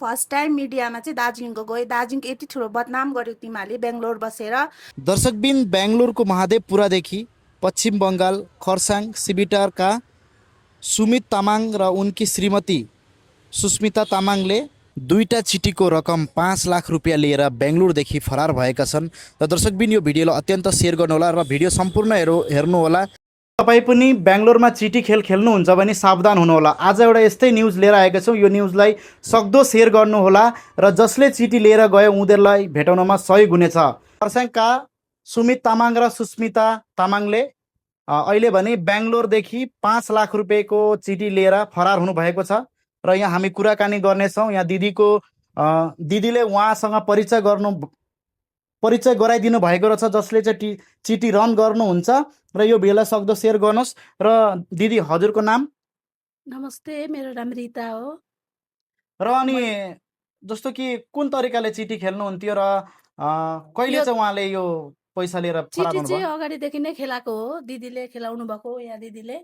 First time मिडियामा चाहिँ दार्जिलिङको गएँ। दार्जिलिङको यति ठुलो बदनाम गर्यो तिमीहरूले बेङ्गलोर बसेर। दर्शकबिन बेङ्गलोरको महादेवपुरादेखि पश्चिम बङ्गाल खरसाङ सिबिटारका सुमित तामाङ र उनकी श्रीमती सुस्मिता तामाङले दुईटा चिठीको रकम 5 लाख रुपियाँ लिएर बेङ्गलोरदेखि फरार भएका छन्। र दर्शकबिन यो भिडियोलाई अत्यन्त सेयर गर्नुहोला र भिडियो सम्पूर्ण हेर्नुहोला। तपाईँ पनि बेङ्गलोरमा चिठी खेल खेल्नुहुन्छ भने सावधान हुनुहोला। आज एउटा यस्तै न्युज लिएर आएका छौँ। यो न्युजलाई सक्दो सेयर गर्नुहोला र जसले चिठी लिएर गयो उनीहरूलाई भेटाउनमा सहयोग हुनेछ। खरसाङका सुमित तामाङ र सुस्मिता तामाङले अहिले भने बेङ्गलोरदेखि 5 लाख रुपियाँको चिठी लिएर फरार हुनुभएको छ र यहाँ हामी कुराकानी गर्नेछौँ। यहाँ दिदीले उहाँसँग परिचय गराइदिनु भएको रहेछ, जसले चाहिँ चिठी रन गर्नुहुन्छ र यो भिडियोलाई सक्दो सेयर गर्नुहोस्। र दिदी हजुरको नाम? नमस्ते, मेरो नाम रिता हो। र अनि जस्तो कि कुन तरिकाले चिठी खेल्नुहुन्थ्यो र कहिले चाहिँ उहाँले यो पैसा लिएर फरार चिठी हुनुभयो? चाहिँ अगाडिदेखि नै खेलाएको हो, दिदीले खेलाउनु भएको हो। यहाँ दिदीले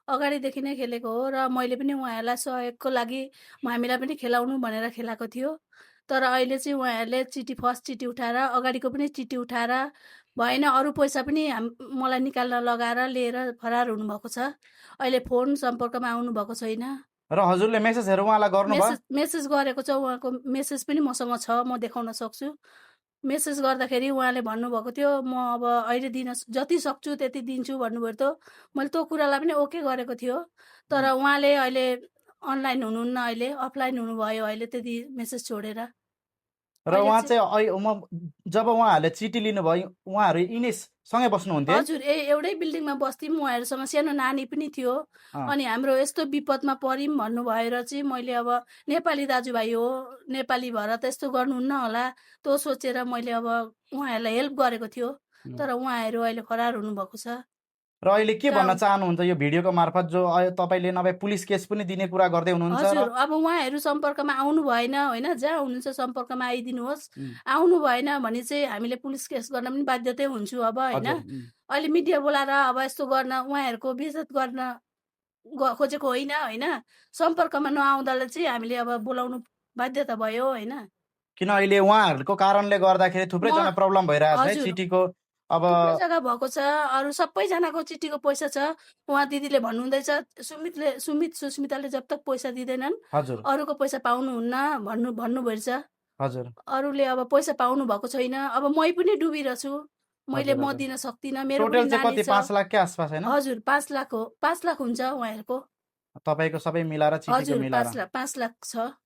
अगाडिदेखि नै खेलेको हो र मैले पनि उहाँहरूलाई सहयोगको लागि हामीलाई पनि खेलाउनु भनेर खेलाएको थियो। तर अहिले चाहिँ उहाँहरूले फर्स्ट चिठी उठाएर, अगाडिको पनि चिठी उठाएर भएन, अरू पैसा पनि मलाई निकाल्न लगाएर लिएर फरार हुनुभएको छ। अहिले फोन सम्पर्कमा आउनुभएको छैन। र हजुरले मेसेजहरू उहाँलाई गर्नुभयो? मेसेज गरेको छ, उहाँको मेसेज पनि मसँग छ, म देखाउन सक्छु। मेसेज गर्दाखेरि उहाँले भन्नुभएको थियो म अब अहिले दिन जति सक्छु त्यति दिन्छु भन्नुभयो। त मैले त्यो कुरालाई पनि ओके गरेको थियो। तर उहाँले अहिले अनलाइन हुनुहुन्न, अहिले अफलाइन हुनुभयो अहिले त्यति मेसेज छोडेर। र उहाँ चाहिँ जब उहाँहरूले चिठी लिनुभयो उहाँहरू यिनै सँगै बस्नुहुन्थ्यो? हजुर, एउटै बिल्डिङमा बस्थ्यौँ। उहाँहरूसँग सानो नानी पनि थियो। अनि हाम्रो यस्तो विपदमा पर्यौँ भन्नुभएर चाहिँ मैले अब नेपाली दाजुभाइ हो, नेपाली भएर त यस्तो गर्नुहुन्न होला त्यो सोचेर मैले अब उहाँहरूलाई हेल्प गरेको थियो। तर उहाँहरू अहिले फरार हुनुभएको छ। र अहिले के भन्न चाहनुहुन्छ यो भिडियोको मार्फत, जो तपाईँले नभए पुलिस केस पनि दिने कुरा गर्दै हुनुहुन्छ? हजुर, अब उहाँहरू सम्पर्कमा आउनु भएन होइन, जहाँ हुनुहुन्छ सम्पर्कमा आइदिनुहोस्। आउनु भएन भने चाहिँ हामीले पुलिस केस गर्न पनि बाध्यतै हुन्छु अब होइन। अहिले मिडिया बोलाएर अब यस्तो गर्न उहाँहरूको बेइज्जत गर्न खोजेको होइन होइन। सम्पर्कमा नआउँदालाई चाहिँ हामीले अब बोलाउनु बाध्यता भयो होइन। किन अहिले उहाँहरूको कारणले गर्दाखेरि थुप्रैजना प्रब्लम भइरहेको छ चिठीको। अब जग्गा भएको छ, अरू सबैजनाको चिठीको पैसा छ। उहाँ दिदीले भन्नुहुँदैछ सुस्मिताले जब तक पैसा दिँदैनन् अरूको पैसा पाउनुहुन्न भन्नुभएको छ। हजुर, अरूले अब पैसा पाउनु भएको छैन। अब मै पनि डुबिरहेछु, मैले म दिन सक्दिनँ। मेरो पनि नानी छ। 5 लाख के आसपास हैन? हजुर, 5 लाख हो। 5 लाख हुन्छ उहाँहरूको। तपाईको सबै मिलाएर चिठीको मिलाएर 5 लाख छ।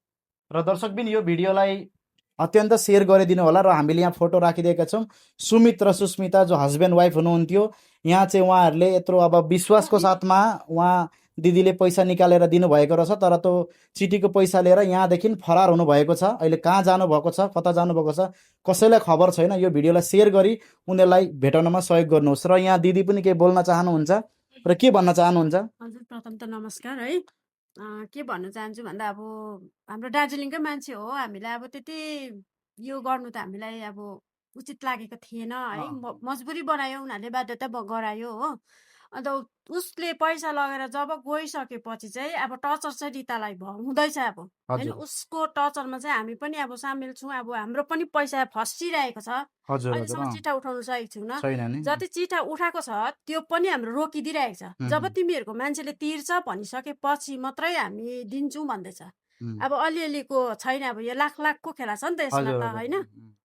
र दर्शकबिन यो भिडियोलाई अत्यन्त सेयर गरिदिनु होला। र हामीले यहाँ फोटो राखिदिएका छौँ। सुमित र सुस्मिता जो हस्बेन्ड वाइफ हुनुहुन्थ्यो, यहाँ चाहिँ उहाँहरूले यत्रो अब विश्वासको साथमा उहाँ दिदीले पैसा निकालेर दिनुभएको रहेछ। तर त्यो चिठीको पैसा लिएर यहाँदेखि फरार हुनुभएको छ। अहिले कहाँ जानुभएको छ, कता जानुभएको छ कसैलाई खबर छैन। यो भिडियोलाई सेयर गरी उनीहरूलाई भेटाउनमा सहयोग गर्नुहोस्। र यहाँ दिदी पनि केही बोल्न चाहनुहुन्छ र के भन्न चाहनुहुन्छ? हजुर, प्रथम त नमस्कार है। के भन्न चाहन्छु भन्दा अब हाम्रो दार्जिलिङकै मान्छे हो, हामीलाई अब त्यति यो गर्नु त हामीलाई अब उचित लागेको थिएन है। मजबुरी बनायो, उनीहरूले बाध्यता गरायो हो। अन्त उसले पैसा लगेर जब गइसकेपछि चाहिँ अब टर्चर चाहिँ रितालाई हुँदैछ अब होइन। उसको टर्चरमा चाहिँ हामी पनि अब सामेल छौँ। अब हाम्रो पनि पैसा फसिरहेको छ। अहिलेसम्म चिठा उठाउन सकेको छैन। जति चिठा उठाएको छ त्यो पनि हाम्रो रोकिदिइरहेको छ। जब तिमीहरूको मान्छेले तिर्छ भनिसकेपछि मात्रै हामी दिन्छौँ भन्दैछ। अब अलिअलिको छैन। अब यो लाखको खेला छ नि त यसमा त होइन।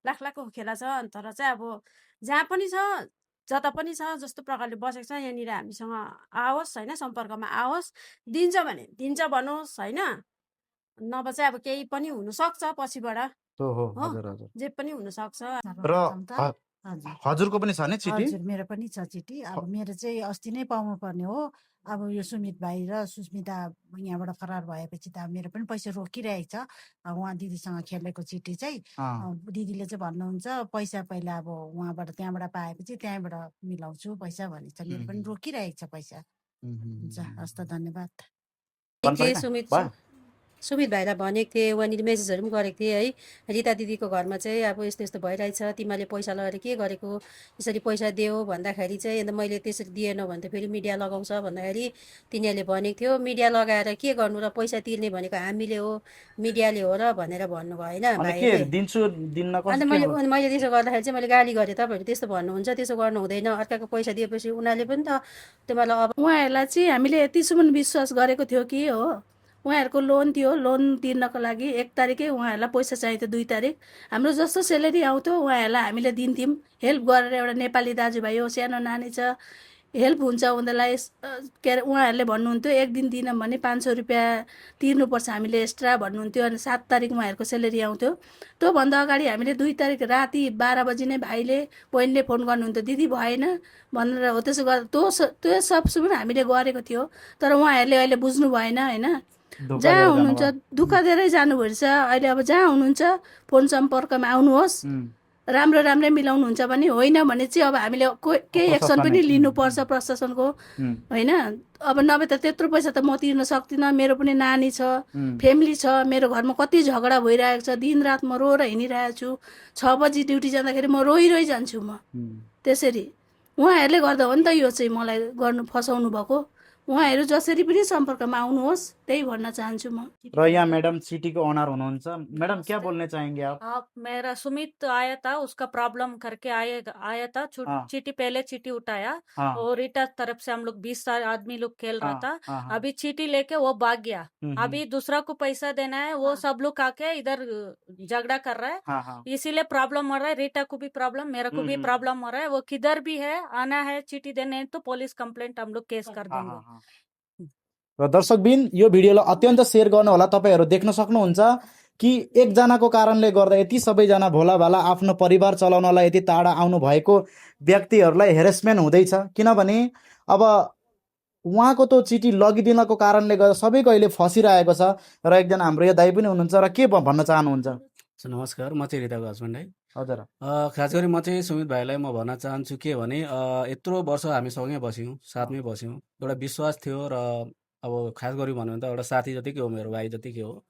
लाखको खेला छ। तर चाहिँ अब जहाँ पनि छ, जता पनि छ, जस्तो प्रकारले बसेको छ यहाँनिर हामीसँग आओस् होइन, सम्पर्कमा आओस्। दिन्छ भने दिन्छ भनोस् होइन, नभए चाहिँ अब केही पनि हुनसक्छ पछिबाट, जे पनि हुनसक्छ। र हजुरको पनि छ नि चिठी? हजुर, मेरो पनि छ चिठी। अब मेरो चाहिँ अस्ति नै पाउनु पर्ने हो। अब यो सुमित भाइ र सुस्मिता यहाँबाट फरार भएपछि त मेरो पनि पैसा रोकिरहेको छ। उहाँ दिदीसँग खेलेको चिठी चाहिँ दिदीले चाहिँ भन्नुहुन्छ पैसा पहिला अब उहाँबाट त्यहाँबाट पाएपछि त्यहाँबाट मिलाउँछु पैसा भनिन्छ। मेरो पनि रोकिरहेको छ पैसा। हुन्छ, हस् त, धन्यवाद। सुमित सुमित भाइलाई भनेको थिएँ, वहाँनिर मेसेजहरू पनि गरेको थिएँ है। रिता दिदीको घरमा चाहिँ अब यस्तो यस्तो भइरहेछ, तिमीहरूले पैसा लगेर के गरेको, यसरी पैसा देऊ भन्दाखेरि चाहिँ अन्त मैले त्यसरी दिएन भने त फेरि मिडिया लगाउँछ भन्दाखेरि तिनीहरूले भनेको थियो मिडिया लगाएर के गर्नु र, पैसा तिर्ने भनेको हामीले हो, मिडियाले हो र भनेर भन्नुभयो होइन अनि के भाइहरूले। दिन्छु दिन्न अन्त कसो के मैले त्यसो गर्दाखेरि चाहिँ मैले गाली गरेँ, तपाईँहरू त्यस्तो भन्नुहुन्छ, त्यसो गर्नु हुँदैन, अर्काको पैसा दिएपछि उनीहरूले पनि त तपाईँलाई अब उहाँहरूलाई चाहिँ हामीले यतिसम्म विश्वास गरेको थियो कि हो, उहाँहरूको लोन थियो, लोन तिर्नको लागि 1 तारिकै उहाँहरूलाई पैसा चाहिन्थ्यो, 2 तारिक हाम्रो जस्तो सेलेरी आउँथ्यो उहाँहरूलाई हामीले दिन्थ्यौँ। हेल्प गरेर एउटा नेपाली दाजुभाइ हो, सानो नानी छ, हेल्प हुन्छ उनीहरूलाई। के अरे उहाँहरूले भन्नुहुन्थ्यो 1 दिन दिनौँ भने 500 रुपियाँ तिर्नुपर्छ हामीले एक्स्ट्रा भन्नुहुन्थ्यो। अनि 7 तारिक उहाँहरूको सेलेरी आउँथ्यो। त्योभन्दा अगाडि हामीले 2 तारिक राति 12 बजी नै भाइले बहिनीले फोन गर्नुहुन्थ्यो, दिदी भएन भनेर। हो त्यसो गर्दा त्यो सबसम्म हामीले गरेको थियो, तर उहाँहरूले अहिले बुझ्नु भएन होइन। धोका जहाँ दिएर हुनुहुन्छ दुःख दिएरै जानुभएछ। अहिले अब जहाँ हुनुहुन्छ फोन सम्पर्कमा आउनुहोस्, राम्रो राम्रै मिलाउनुहुन्छ भने, होइन भने चाहिँ अब हामीले केही एक्सन पनि लिनुपर्छ प्रशासनको होइन। अब नभए त त्यत्रो पैसा त म तिर्न सक्दिनँ, मेरो पनि नानी छ, फ्यामिली छ, मेरो घरमा कति झगडा भइरहेको छ, दिनरात म रोएर हिँडिरहेको छु। 6 बजी ड्युटी जाँदाखेरि म रोइ जान्छु म त्यसरी। उहाँहरूले गर्दा हो नि त यो चाहिँ मलाई फसाउनु भएको। उहाँहरू जसरी पनि सम्पर्कमा आउनुहोस्, त्यही भन्न चाहन्छु म। र यहाँ मैडम सिटी को ओनर हुनुहुन्छ, मैडम क्या बोलने चाहेंगे आप? मेरा सुमित आया था, उसका प्रॉब्लम करके आया था। चीटी पहले चीटी उठाया और रीटा तरफ से हम लोग 20 आदमी लोग खेल रहा था। अभी चीटी लेके वो भाग गया। अभी दूसरा को पैसा देना है, वो सब लोग आके इधर झगड़ा कर रहा है, इसीलिए प्रॉब्लम हो रहा है। रीटा को भी प्रॉब्लम, मेरे को भी प्रॉब्लम हो रहा है। वो किधर भी है आना है, चीटी देने है तो पुलिस कंप्लेंट हम लोग केस कर देंगे। र दर्शकबिन यो भिडियोलाई अत्यन्त सेयर गर्नु होला। तपाईहरु देख्न सक्नुहुन्छ कि एकजनाको कारणले गर्दा यति सबैजना भोला भाला आफ्नो परिवार चलाउनलाई यति टाढा आउनु भएको व्यक्तिहरूलाई हेरेसमेन्ट हुँदैछ। किनभने अब उहाँको त्यो चिठी लगिदिनको कारणले गर्दा सबैको अहिले फसिरहेको छ। र एकजना हाम्रो यो दाइ पनि हुनुहुन्छ, र के भन्न चाहनुहुन्छ? नमस्कार, म चाहिँ रिताको हस्बेन्ड है। हजुर, खास गरी म चाहिँ सुमित भाइलाई म भन्न चाहन्छु के भने यत्रो वर्ष हामी सँगै बस्यौँ, साथमै बस्यौँ, एउटा विश्वास थियो। र अब खास गरी भन्यो भने त एउटा साथी जतिकै हो, मेरो भाइ जतिकै हो।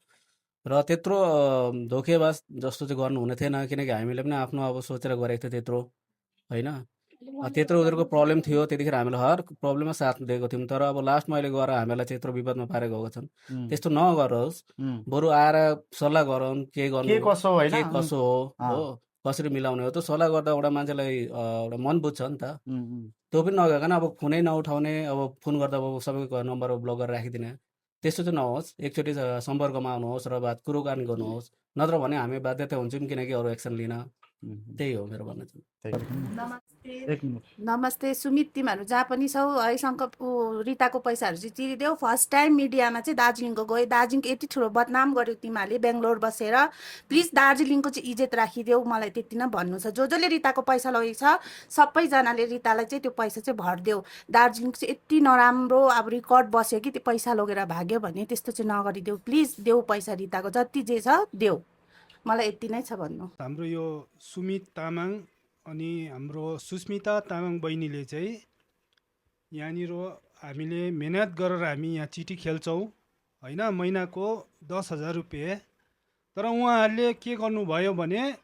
र त्यत्रो धोकेबाज जस्तो चाहिँ गर्नु हुने थिएन, किनकि हामीले पनि आफ्नो अब सोचेर गरेको थियो त्यत्रो होइन। त्यत्रो उनीहरूको प्रब्लम थियो, त्यतिखेर हामीले हर प्रब्लममा साथ दिएको थियौँ। तर अब लास्टमा अहिले गएर हामीलाई त्यत्रो विपदमा पारेर गएको छन्। त्यस्तो नगरोस्, बरु आएर सल्लाह गरौँ के गर्नु, के कसो होइन, के कसो हो, कसरी मिलाउने हो। त्यो सल्लाह गर्दा एउटा मान्छेलाई एउटा मन बुझ्छ नि त। त्यो पनि नगइकन अब फोनै नउठाउने, अब फोन गर्दा अब सबैको नम्बर ब्लक गरेर राखिदिने, त्यस्तो चाहिँ नहोस्। एकचोटि सम्पर्कमा आउनुहोस् र बात कुराकानी गर्नुहोस्, नत्र भने हामी बाध्यता हुन्छौँ किनकि अरू एक्सन लिन। त्यही हो मेरो भन्न चाहिँ। नमस्ते सुमित, तिमीहरू जहाँ पनि छौ है, रिताको पैसाहरू चाहिँ तिरिदेऊ। फर्स्ट टाइम मिडियामा चाहिँ दार्जिलिङको गयो, दार्जिलिङको यति ठुलो बदनाम गर्यो तिमीहरूले बेङ्गलोर बसेर। प्लिज दार्जिलिङको चाहिँ इज्जत राखिदेऊ, मलाई त्यति नै भन्नु छ। जसले रिताको पैसा लगेको छ सबैजनाले रितालाई चाहिँ त्यो पैसा चाहिँ भरिदेऊ। दार्जिलिङ चाहिँ यति नराम्रो अब रेकर्ड बस्यो कि त्यो पैसा लगेर भाग्यो भने त्यस्तो चाहिँ नगरिदेऊ। प्लिज देऊ पैसा, रिताको जति जे छ देऊ। मलाई यति नै छ भन्नु। हाम्रो यो सुमित तामाङ अनि हाम्रो सुस्मिता तामाङ बहिनीले चाहिँ यहाँनिर हामीले मेहनत गरेर हामी यहाँ चिठी खेल्छौँ होइन, महिनाको 10,000 रुपियाँ। तर उहाँहरूले के गर्नुभयो भने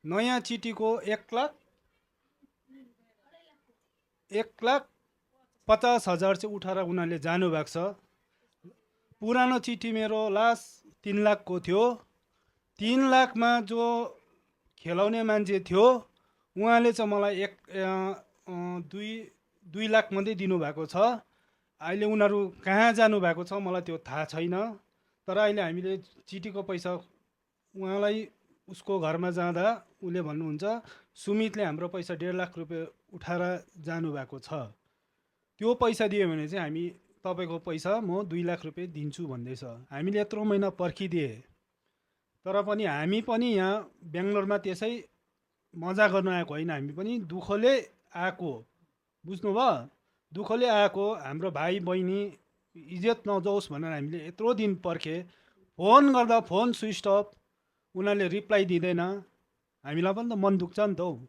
नयाँ चिठीको 1,50,000 चाहिँ उठाएर उनीहरूले जानुभएको छ। पुरानो चिठी मेरो लास्ट 3 लाखको थियो। 3 लाखमा जो खेलाउने मान्छे थियो उहाँले चाहिँ मलाई 2 लाख मात्रै दिनुभएको छ। अहिले उनीहरू कहाँ जानुभएको छ मलाई त्यो थाहा छैन। तर अहिले हामीले चिठीको पैसा उहाँलाई उसको घरमा जाँदा उसले भन्नुहुन्छ सुमितले हाम्रो पैसा 1.5 लाख रुपियाँ उठाएर जानुभएको छ, त्यो पैसा दियो भने चाहिँ हामी तपाईँको पैसा म 2 लाख रुपियाँ दिन्छु भन्दैछ। हामीले यत्रो महिना पर्खिदिए, तर पनि हामी पनि यहाँ बेङ्गलोरमा त्यसै मजा गर्न आएको होइन, हामी पनि दुःखले आएको, बुझ्नुभयो? दुःखले आएको। हाम्रो भाइ बहिनी इज्जत नजाओस् भनेर हामीले यत्रो दिन पर्खे। फोन गर्दा फोन स्विच अफ, उनीहरूले रिप्लाई दिँदैन। हामीलाई पनि त मन दुख्छ नि त हौ।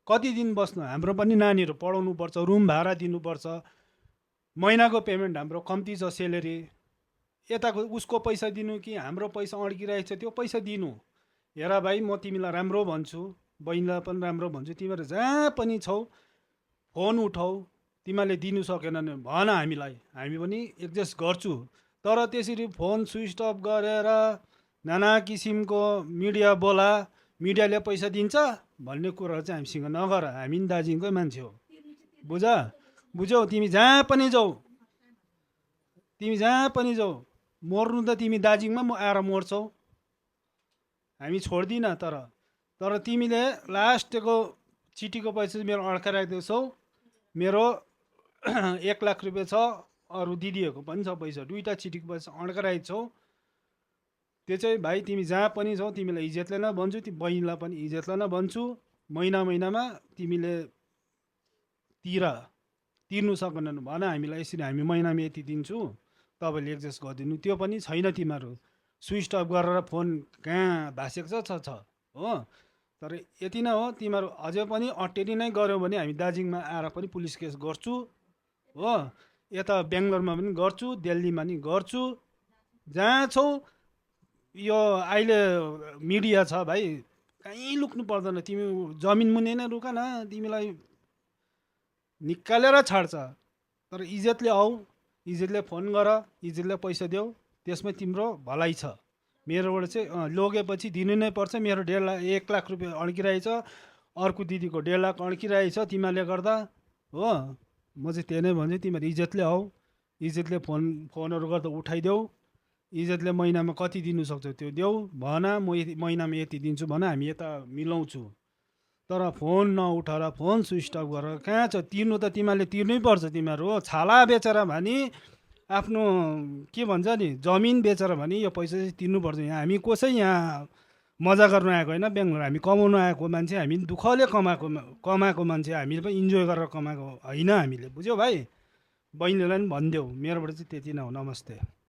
कति दिन बस्नु, हाम्रो पनि नानीहरू पढाउनु पर्छ, रुम भाडा दिनुपर्छ, महिनाको पेमेन्ट हाम्रो कम्ती छ, सेलेरी यताको उसको पैसा दिनु कि हाम्रो पैसा अड्किरहेको छ त्यो पैसा दिनु। हेर भाइ म तिमीलाई राम्रो भन्छु, बहिनीलाई पनि राम्रो भन्छु, तिमीहरू जहाँ पनि छौ फोन उठाऊ, तिमीहरूले दिनु सकेन भने भन हामीलाई, हामी पनि एडजस्ट गर्छु। तर त्यसरी फोन स्विच अफ गरेर नाना किसिमको मिडिया बोला, मिडियाले पैसा दिन्छ भन्ने कुराहरू चाहिँ हामीसँग नगर। हामी पनि दार्जिलिङकै मान्छे हो, बुझ्यौ? तिमी जहाँ पनि जाऊ, मर्नु त तिमी दार्जिलिङमा आएर मर्छौ, हामी छोड्दिन। तर तिमीले लास्टको चिठीको पैसा चाहिँ मेरो अड्काइराखेको छौ। मेरो 1 लाख रुपियाँ छ, अरू दिदीहरूको पनि छ पैसा, 2टा चिठीको पैसा अड्काइरहेको छौ। त्यो चाहिँ भाइ तिमी जहाँ पनि छौ तिमीलाई इज्जतले नै भन्छु, ती बहिनीलाई पनि इज्जतले नै भन्छु। महिनामा तिमीले तिर्नु सकेन भन हामीलाई, यसरी हामी महिनामा यति दिन्छु, तपाईँले एडजस्ट गरिदिनु। त्यो पनि छैन, तिमीहरू स्विच अफ गरेर फोन कहाँ भाँसेको छ हो। तर यति नै हो, तिमीहरू अझै पनि अटेरी नै गऱ्यौ भने हामी दार्जिलिङमा आएर पनि पुलिस केस गर्छु हो। यता बेङ्गलोरमा पनि गर्छु, दिल्लीमा पनि गर्छु, जहाँ छौ। यो अहिले मिडिया छ भाइ, कहीँ लुक्नु पर्दैन। तिमी जमिन मुनि नै रुक न, तिमीलाई निकालेर छाड्छ। तर इज्जतले आऊ, इज्जतले फोन गर, इज्जतले पैसा देऊ, त्यसमै तिम्रो भलाइ छ। मेरोबाट चाहिँ लगेपछि दिनु नै पर्छ। मेरो 1 लाख रुपियाँ अड्किरहेछ, अर्को दिदीको 1.5 लाख अड्किरहेछ तिमीहरूले गर्दा हो। म चाहिँ त्यही नै भन्छु, तिमीहरू इज्जतले आऊ, इज्जतले फोनहरू गर्दा उठाइदेऊ, इज्जतले महिनामा कति दिनु सक्छौ त्यो देऊ, भन म महिनामा यति दिन्छु भन, हामी यता मिलाउँछु। तर फोन नउठाएर फोन स्विच अफ गरेर कहाँ छ? तिर्नु त तिमीहरूले तिर्नै पर्छ। तिमीहरू हो छाला बेचेर भनी, आफ्नो के भन्छ नि, जमिन बेचेर भनी यो पैसा चाहिँ तिर्नुपर्छ। यहाँ हामी कसै यहाँ मजा गर्नु आएको होइन बेङ्गलोर, हामी कमाउनु आएको मान्छे, हामी दुःखले कमाएको मान्छे, हामीले पनि इन्जोय गरेर कमाएको होइन हामीले, बुझ्यौ भाइ? बहिनीलाई पनि भनिदेऊ, मेरोबाट चाहिँ त्यति नै हो। नमस्ते।